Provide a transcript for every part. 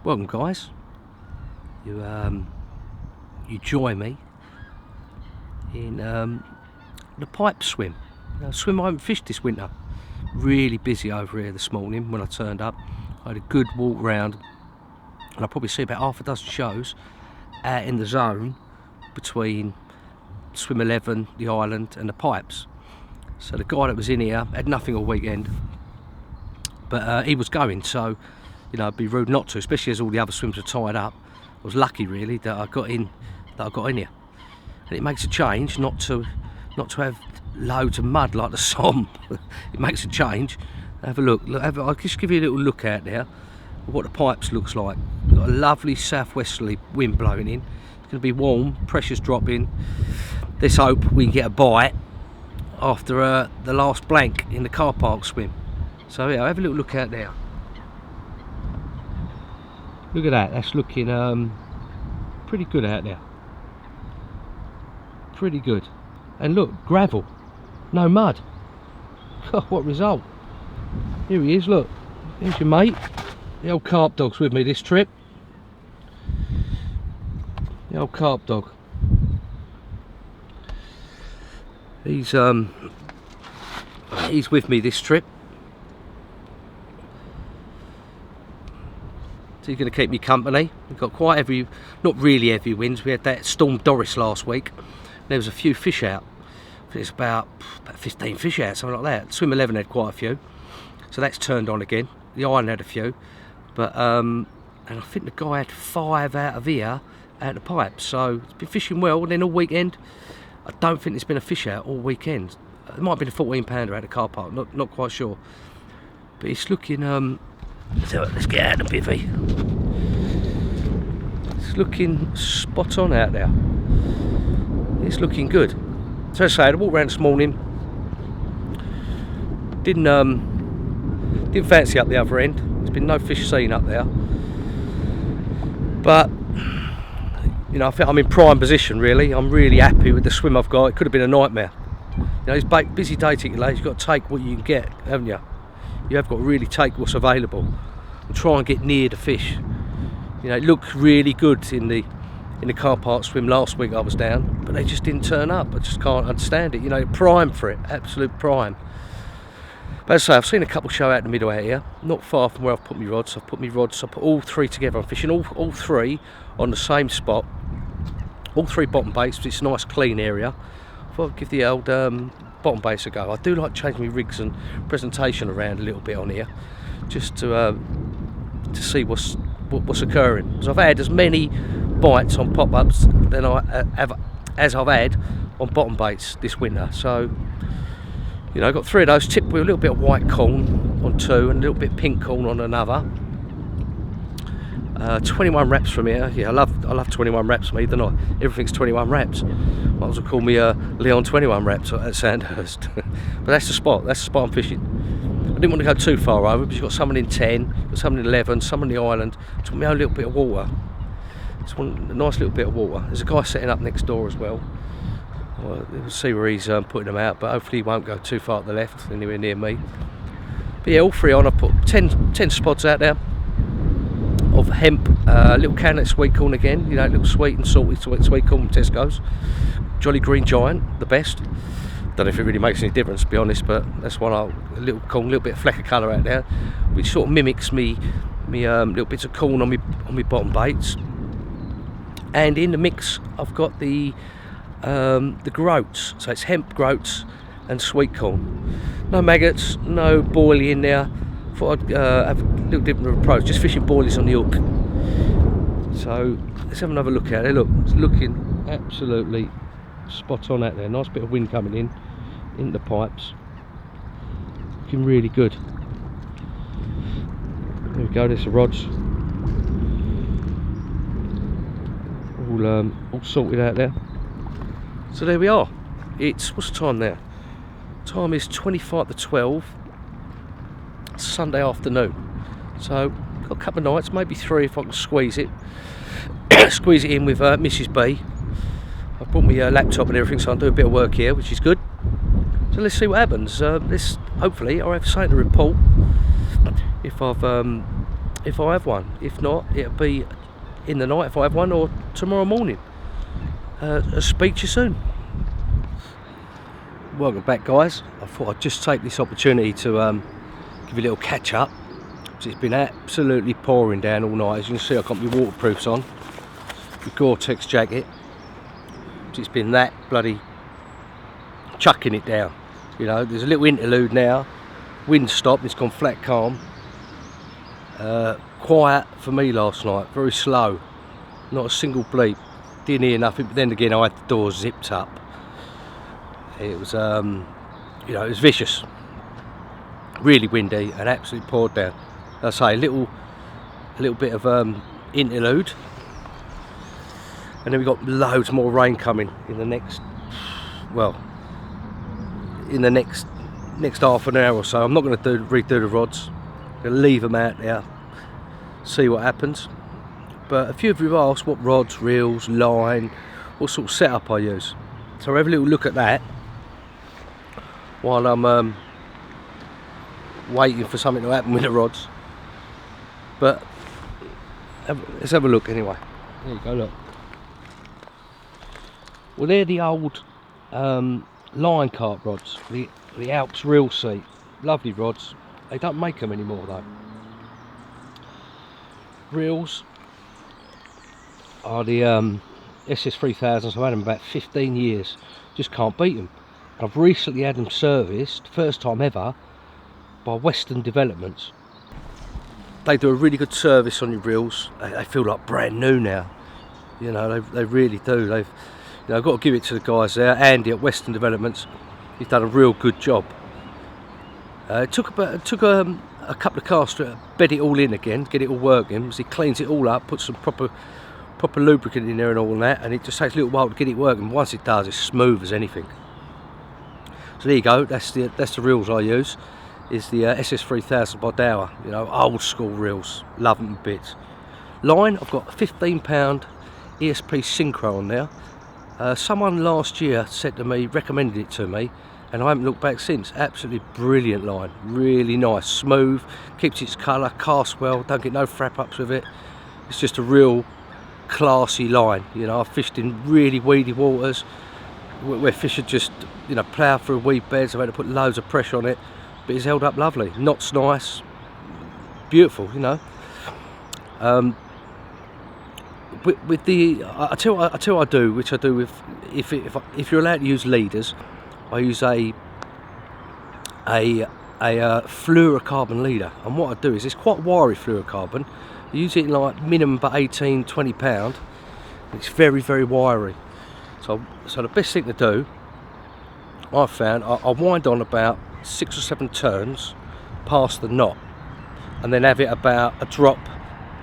Welcome guys, you join me in the pipe swim. Swim I haven't fished this winter. Really busy over here this morning when I turned up. I had a good walk round and I probably see about half a dozen shows out in the zone between swim 11, the island and the pipes. So the guy that was in here had nothing all weekend, but he was going, so you know, it'd be rude not to, especially as all the other swims were tied up. I was lucky really that I got in here. And it makes a change not to have loads of mud like the Somme. It makes a change. Have a look. I'll just give you a little look out there of what the pipes looks like. We've got a lovely southwesterly wind blowing in. It's going to be warm, pressure's dropping. Let's hope we can get a bite after the last blank in the car park swim. So yeah, have a little look out there. Look at that, that's looking pretty good out there. Pretty good. And look, gravel, no mud. God, what result. Here he is, look. Here's your mate. The old carp dog's with me this trip. The old carp dog. He's with me this trip. So he's going to keep me company. We've got quite heavy, not really heavy winds. We had that storm Doris last week. There was a few fish out. I think it's about 15 fish out, something like that. Swim 11 had quite a few. So that's turned on again. The island had a few. But, and I think the guy had 5 out of here out the pipe. So it's been fishing well. And then all weekend, I don't think there's been a fish out all weekend. It might have been a 14-pounder at the car park, not quite sure. But it's looking, so let's get out of the bivvy. It's looking spot on out there. It's looking good. So as I say, I walked around this morning. Didn't fancy up the other end. There's been no fish seen up there. But you know, I think I'm in prime position really. I'm really happy with the swim I've got. It could have been a nightmare. You know, it's busy day ticket late. You've got to take what you can get, haven't you? You have got to really take what's available and try and get near the fish. You know, it looked really good in the car park swim last week I was down, but they just didn't turn up. I just can't understand it. You know, prime for it, absolute prime. But as I say, I've seen a couple show out in the middle out here, not far from where I've put my rods. I put all 3 together. I'm fishing all 3 on the same spot, all 3 bottom baits. It's a nice clean area. I thought I'd give the old bottom base a go. I do like changing my rigs and presentation around a little bit on here, just to see what's occurring. Because I've had as many bites on pop-ups than as I've had on bottom baits this winter. So you know, I got 3 of those tipped with a little bit of white corn on 2 and a little bit of pink corn on another. 21 reps from here. Yeah, I love 21 reps from me. They're not, everything's 21 reps. Might as well call me Leon 21 reps at Sandhurst. But that's the spot. That's the spot I'm fishing. I didn't want to go too far over because you've got someone in 10, you've got someone in 11, someone on the island. Just want my own little bit of water. Just want a nice little bit of water. There's a guy setting up next door as well. We'll see where he's putting them out, but hopefully he won't go too far to the left, anywhere near me. But yeah, all 3 on. I put 10 spots out there of hemp, little can of sweet corn again, you know, little sweet and salty sweet corn from Tesco's. Jolly Green Giant, the best. Don't know if it really makes any difference, to be honest, but that's one. A little corn, a little bit of fleck of colour out there, which sort of mimics me little bits of corn on me bottom baits. And in the mix, I've got the groats, so it's hemp groats and sweet corn. No maggots, no boilie in there. Thought I'd have a little different approach, just fishing boilies on the hook. So let's have another look at it. Look, it's looking absolutely spot on out there. Nice bit of wind coming in the pipes. Looking really good. There we go. There's the rods. All sorted out there. So there we are. It's, what's the time now? Time is 25 to 12. Sunday afternoon. So got a couple of nights, maybe 3 if I can squeeze it. Squeeze it in with Mrs. B. I brought my laptop and everything, so I'll do a bit of work here, which is good. So let's see what happens. Hopefully I'll have something to report if I've if I have one. If not, it'll be in the night if I have one, or tomorrow morning. I'll speak to you soon. Welcome back, guys. I thought I'd just take this opportunity to give you a little catch up. It's been absolutely pouring down all night. As you can see, I've got my waterproofs on, the Gore-Tex jacket. It's been that bloody chucking it down. You know, there's a little interlude now. Wind stopped, it's gone flat calm. Quiet for me last night, very slow. Not a single bleep. Didn't hear nothing, but then again I had the doors zipped up. It was, you know, it was vicious. Really windy and absolutely poured down. I say, a little bit of interlude. And then we've got loads more rain coming in the next, well, in the next half an hour or so. I'm not going to redo the rods. I'm going to leave them out there, see what happens. But a few of you have asked what rods, reels, line, what sort of setup I use. So I'll have a little look at that while I'm waiting for something to happen with the rods. But let's have a look anyway. There you go, look. Well, they're the old line carp rods, the Alps reel seat. Lovely rods. They don't make them anymore though. Reels are the SS3000s. I've had them about 15 years. Just can't beat them. I've recently had them serviced, first time ever, by Western Developments. They do a really good service on your reels. They feel like brand new now. You know, they really do. They've, you know, I've got to give it to the guys there. Andy at Western Developments, he's done a real good job. It took a couple of casts to bed it all in again, get it all working. So he cleans it all up, puts some proper lubricant in there and all that, and it just takes a little while to get it working. Once it does, it's smooth as anything. So there you go. That's the reels I use. Is the SS3000 by Dower. You know, old school reels. Love them bits. Line, I've got a £15 ESP Synchro on there. Someone last year said to me, recommended it to me, and I haven't looked back since. Absolutely brilliant line. Really nice, smooth, keeps its colour, casts well, don't get no frap ups with it. It's just a real classy line. You know, I've fished in really weedy waters where fish are just, you know, plough through weed beds. I've had to put loads of pressure on it, but it's held up lovely. Knots nice, beautiful, you know. With the, I tell you what I do, which I do with, if you're allowed to use leaders, I use a Flurocarbon leader, and what I do is, it's quite wiry fluorocarbon. I use it in like minimum about 18-20 pound. It's very, very wiry. So the best thing to do, I've found, I wind on about 6 or 7 turns past the knot, and then have it about a drop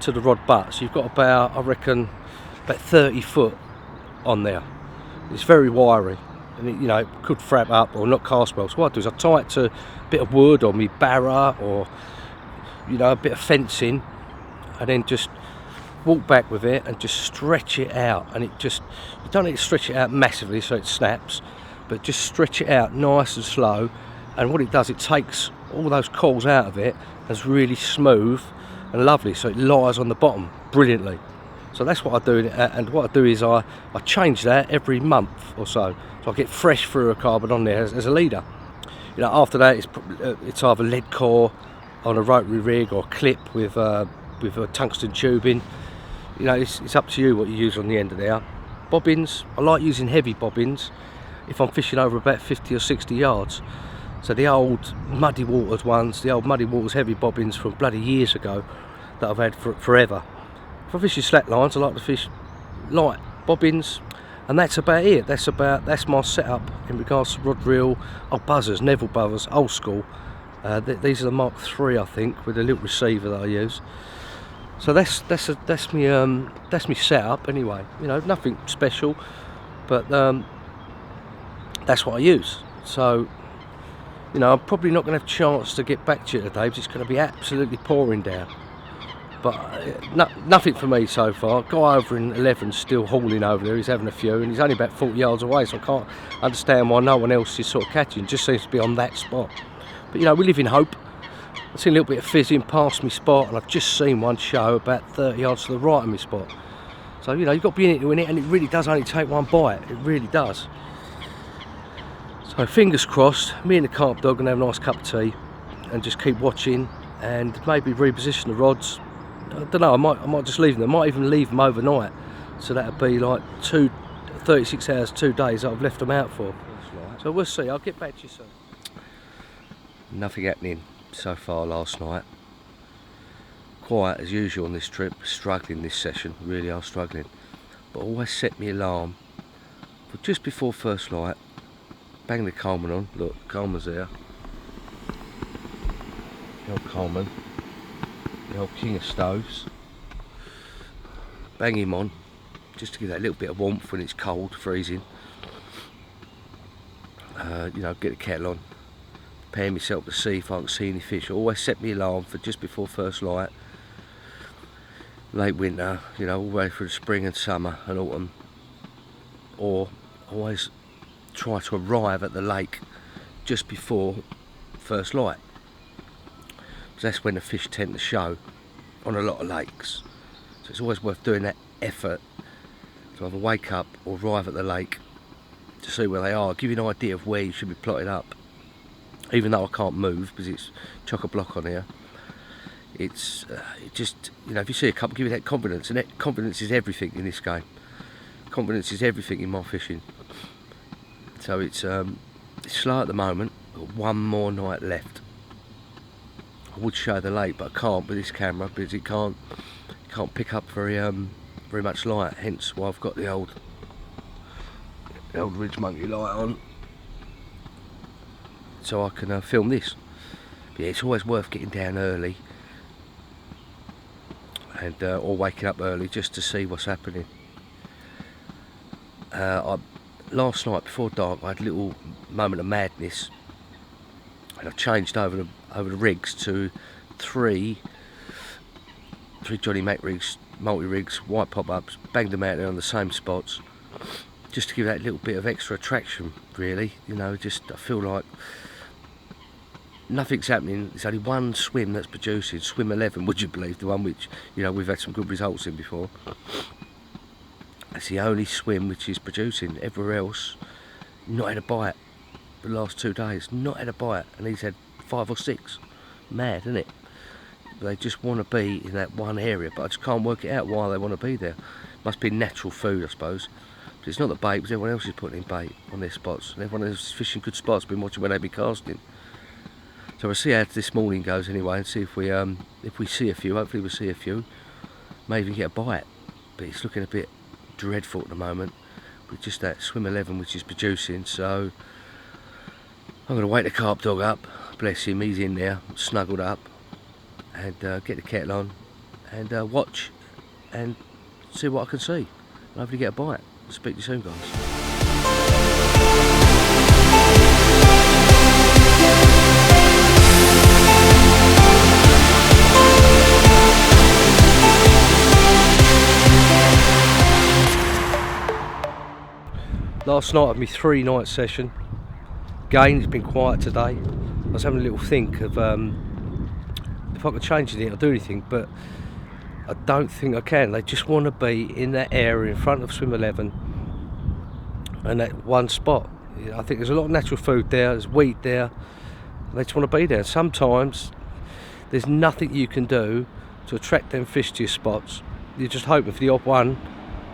to the rod butt. So you've got about, I reckon, about 30 foot on there. It's very wiry, and it, you know, it could frap up or not cast well. So what I do is I tie it to a bit of wood or me barra, or, you know, a bit of fencing, and then just walk back with it and just stretch it out. And it just, you don't need to stretch it out massively so it snaps, but just stretch it out nice and slow. And what it does, it takes all those coils out of it, and it's really smooth and lovely, so it lies on the bottom brilliantly. So that's what I do, and what I do is I change that every month or so I get fresh fluorocarbon on there as a leader. You know, after that it's either lead core on a rotary rig or clip with a tungsten tubing. You know, it's up to you what you use on the end of there. Bobbins, I like using heavy bobbins if I'm fishing over about 50 or 60 yards. So the old Muddy Waters ones, the old Muddy Waters heavy bobbins from bloody years ago that I've had for forever. If I fish in slack lines, I like to fish light bobbins, and that's about it. That's my setup in regards to rod reel. Oh, buzzers, Neville buzzers, old school. These are the Mark III, I think, with a little receiver that I use. So that's me setup anyway. You know, nothing special, but that's what I use. So, you know, I'm probably not going to have a chance to get back to you today because it's going to be absolutely pouring down. But nothing for me so far. Guy over in 11's still hauling over there. He's having a few, and he's only about 40 yards away, so I can't understand why no one else is sort of catching. Just seems to be on that spot. But, you know, we live in hope. I've seen a little bit of fizzing past my spot, and I've just seen one show about 30 yards to the right of my spot. So, you know, you've got to be in it to win it, and it really does only take one bite. It really does. So, fingers crossed, me and the carp dog gonna have a nice cup of tea and just keep watching and maybe reposition the rods. I don't know, I might just leave them. I might even leave them overnight. So that'll be like 36 hours, 2 days that I've left them out for. So we'll see, I'll get back to you soon. Nothing happening so far last night. Quiet as usual on this trip, struggling this session, really are struggling. But always set me alarm for just before first light. Bang the Coleman on, look, Coleman's there. The old Coleman, the old king of stoves. Bang him on, just to give that little bit of warmth when it's cold, freezing. You know, get the kettle on, prepare myself to see if I can see any fish. I always set me alarm for just before first light. Late winter, you know, all the way through the spring and summer and autumn. Or always try to arrive at the lake just before first light. Because that's when the fish tend to show on a lot of lakes. So it's always worth doing that effort to either wake up or arrive at the lake to see where they are, give you an idea of where you should be plotted up. Even though I can't move because it's chock-a-block on here, it's it just, you know, if you see a couple, give you that confidence, and that confidence is everything in this game. Confidence is everything in my fishing. So it's slow at the moment, got one more night left. I would show the lake, but I can't with this camera because it can't pick up very much light. Hence why I've got the old Ridge Monkey light on, so I can film this. But yeah, it's always worth getting down early and or waking up early just to see what's happening. Last night before dark I had a little moment of madness, and I've changed over the rigs to three Johnny Mac rigs, multi-rigs, white pop-ups, banged them out there on the same spots, just to give that little bit of extra attraction, really. You know, just I feel like nothing's happening. There's only one swim that's producing, swim 11, would you believe, the one which, you know, we've had some good results in before. That's the only swim which is producing. Everywhere else, not had a bite. The last 2 days, not had a bite, and he's had 5 or 6. Mad, isn't it? They just want to be in that one area, but I just can't work it out why they want to be there. Must be natural food, I suppose. But it's not the bait, because everyone else is putting in bait on their spots, and everyone else is fishing good spots, been watching when they be casting. So we'll see how this morning goes anyway, and see if we see a few. Hopefully we'll see a few. May even get a bite, but it's looking a bit dreadful at the moment with just that swim 11 which is producing. So I'm going to wake the carp dog up, bless him, he's in there, snuggled up, and get the kettle on and watch and see what I can see, and hopefully get a bite. I'll speak to you soon, guys. Last night of my 3-night session. Again, it's been quiet today. I was having a little think of if I could change anything, I'd do anything, but I don't think I can. They just want to be in that area in front of swim 11 and that one spot. You know, I think there's a lot of natural food there, there's wheat there, they just want to be there. Sometimes there's nothing you can do to attract them fish to your spots. You're just hoping for the odd one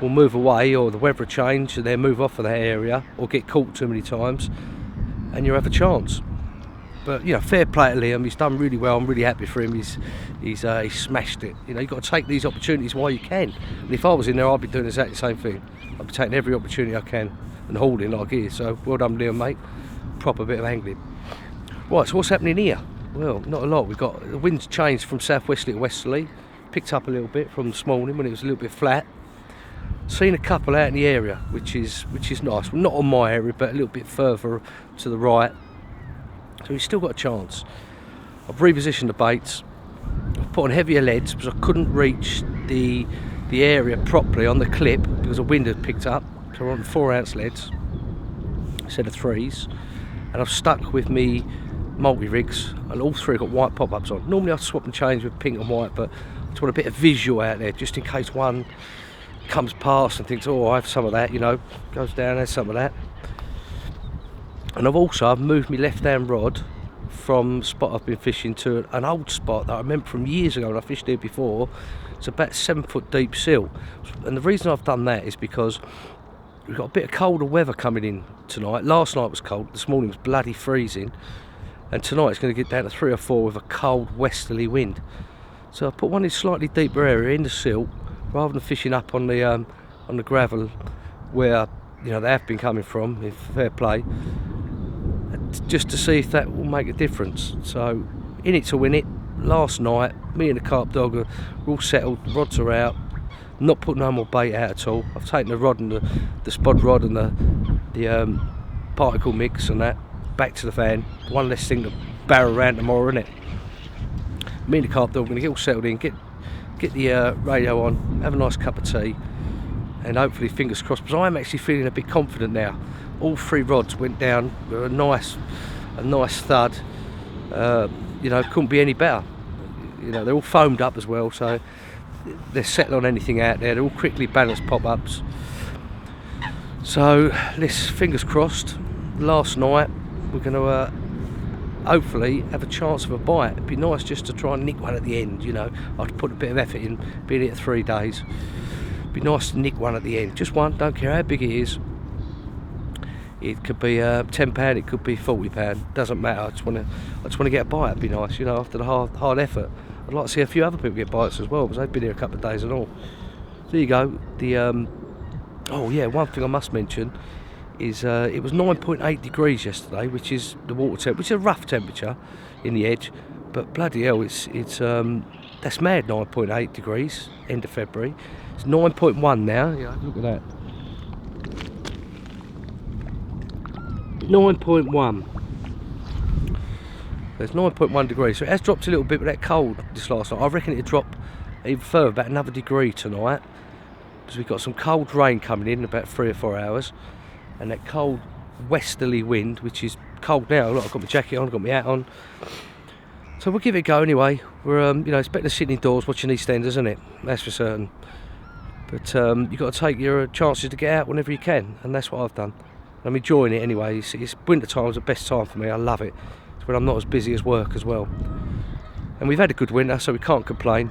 will move away, or the weather will change and they'll move off of that area, or get caught too many times, and you'll have a chance. But you know, fair play to Liam, he's done really well. I'm really happy for him. He's smashed it. You know, you've got to take these opportunities while you can. And if I was in there, I'd be doing exactly the same thing. I'd be taking every opportunity I can and hauling like he is. So well done, Liam, mate. Proper bit of angling. Right, so what's happening here? Well, not a lot. We've got the wind's changed from southwesterly to westerly. Picked up a little bit from this morning when it was a little bit flat. Seen a couple out in the area, which is nice. Well, not on my area, but a little bit further to the right. So we've still got a chance. I've repositioned the baits. I've put on heavier leads because I couldn't reach the area properly on the clip because the wind had picked up. So we're on 4-ounce leads instead of 3s. And I've stuck with me multi-rigs, and all three got white pop-ups on. Normally I swap and change with pink and white, but I just want a bit of visual out there, just in case one comes past and thinks, oh, I have some of that, you know, goes down, has some of that. And I've moved my left-hand rod from spot I've been fishing to an old spot that I remember from years ago when I fished here before. It's about 7 foot deep sill, and the reason I've done that is because we've got a bit of colder weather coming in tonight. Last night was cold, this morning was bloody freezing, and tonight it's going to get down to 3 or 4 with a cold westerly wind. So I put one in a slightly deeper area in the silt rather than fishing up on the gravel where, you know, they have been coming from, if fair play, just to see if that will make a difference. So in it to win it. Last night me and the carp dog are all settled, the rods are out, not putting no more bait out at all. I've taken the rod and the spod rod and the particle mix and that back to the van. One less thing to barrel around tomorrow, isn't it? Me and the carp dog are going to get all settled in, get the radio on, have a nice cup of tea, and hopefully, fingers crossed, because I am actually feeling a bit confident now. All 3 rods went down with a nice thud. You know, couldn't be any better. You know, they're all foamed up as well, so they're settled on anything out there. They're all quickly balanced pop-ups. So let's, fingers crossed, last night we're going to hopefully have a chance of a bite. It'd be nice just to try and nick one at the end, you know. I'd put a bit of effort in, being here 3 days. It'd be nice to nick one at the end, just one, don't care how big it is. It could be £10, it could be £40, doesn't matter. I just want to get a bite. It'd be nice, you know, after the hard effort. I'd like to see a few other people get bites as well, because they've been here a couple of days and all. So there you go. Oh yeah, one thing I must mention is it was 9.8 degrees yesterday, which is the water temp, which is a rough temperature in the edge, but bloody hell, it's that's mad. 9.8 degrees end of February. It's 9.1 now. Yeah, look at that. 9.1. There's 9.1 degrees, so it has dropped a little bit with that cold this last night. I reckon it'll drop even further, about another degree tonight, because we've got some cold rain coming in about 3 or 4 hours, and that cold westerly wind, which is cold now. Look, I've got my jacket on, I've got my hat on, so we'll give it a go anyway. We're you know, it's better than sitting indoors watching EastEnders, isn't it? That's for certain. But you've got to take your chances to get out whenever you can, and that's what I've done. I'm enjoying it anyway. It's winter time is the best time for me. I love it. It's when I'm not as busy as work as well. And we've had a good winter, so we can't complain.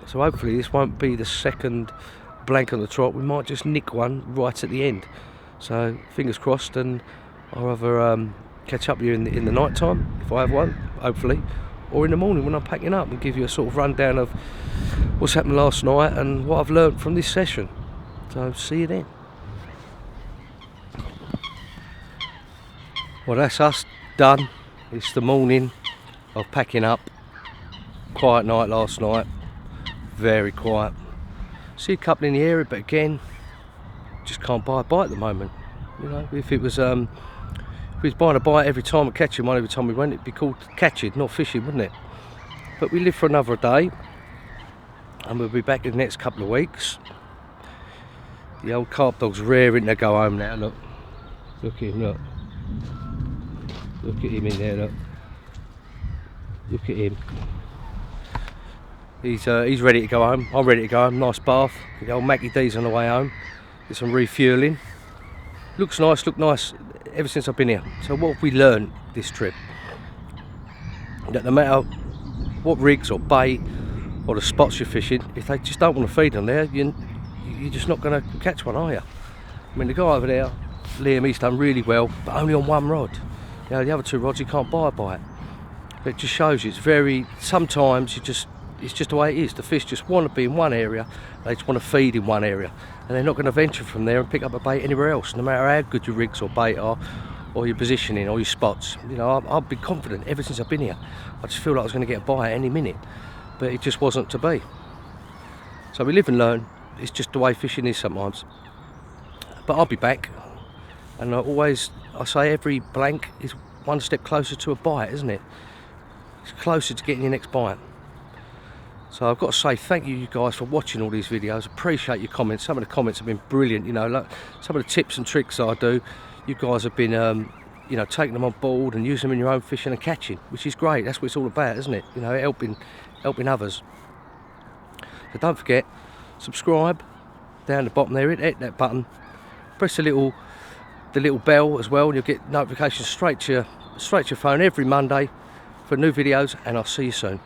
So hopefully this won't be the second blank on the trot. We might just nick one right at the end. So fingers crossed, and I'll either catch up with you in the night time, if I have one, hopefully, or in the morning when I'm packing up, and give you a sort of rundown of what's happened last night and what I've learned from this session. So see you then. Well, that's us done. It's the morning of packing up. Quiet night last night, very quiet. See a couple in the area, but again, just can't buy a bite at the moment. You know, if it was buying a bite every time and catching one every time we went, it'd be called catching, not fishing, wouldn't it? But we live for another day, and we'll be back in the next couple of weeks. The old carp dog's raring to go home now. Look at him, look. Look at him in there, look. Look at him. He's ready to go home. I'm ready to go home. Nice bath. The old Mackie D's on the way home. Get some refuelling. Looks nice, looked nice ever since I've been here. So what have we learned this trip? That no matter what rigs or bait or the spots you're fishing, if they just don't want to feed on there, you're just not going to catch one, are you? I mean, the guy over there, Liam, he's done really well, but only on one rod. You know, the other 2 rods you can't buy a bite. But it just shows you, it's very, sometimes it's just the way it is. The fish just want to be in one area, they just want to feed in one area, and they're not going to venture from there and pick up a bait anywhere else, no matter how good your rigs or bait are, or your positioning or your spots. You know, I've been confident ever since I've been here. I just feel like I was going to get a bite any minute, but it just wasn't to be. So we live and learn. It's just the way fishing is sometimes. But I'll be back, and I say every blank is one step closer to a bite, isn't it? It's closer to getting your next bite. So I've got to say thank you guys for watching all these videos. Appreciate your comments. Some of the comments have been brilliant, you know, like some of the tips and tricks I do, you guys have been you know, taking them on board and using them in your own fishing and catching, which is great. That's what it's all about, isn't it? You know, helping others. So don't forget, subscribe down the bottom there, hit that button, press the little bell as well, and you'll get notifications straight to your phone every Monday for new videos, and I'll see you soon.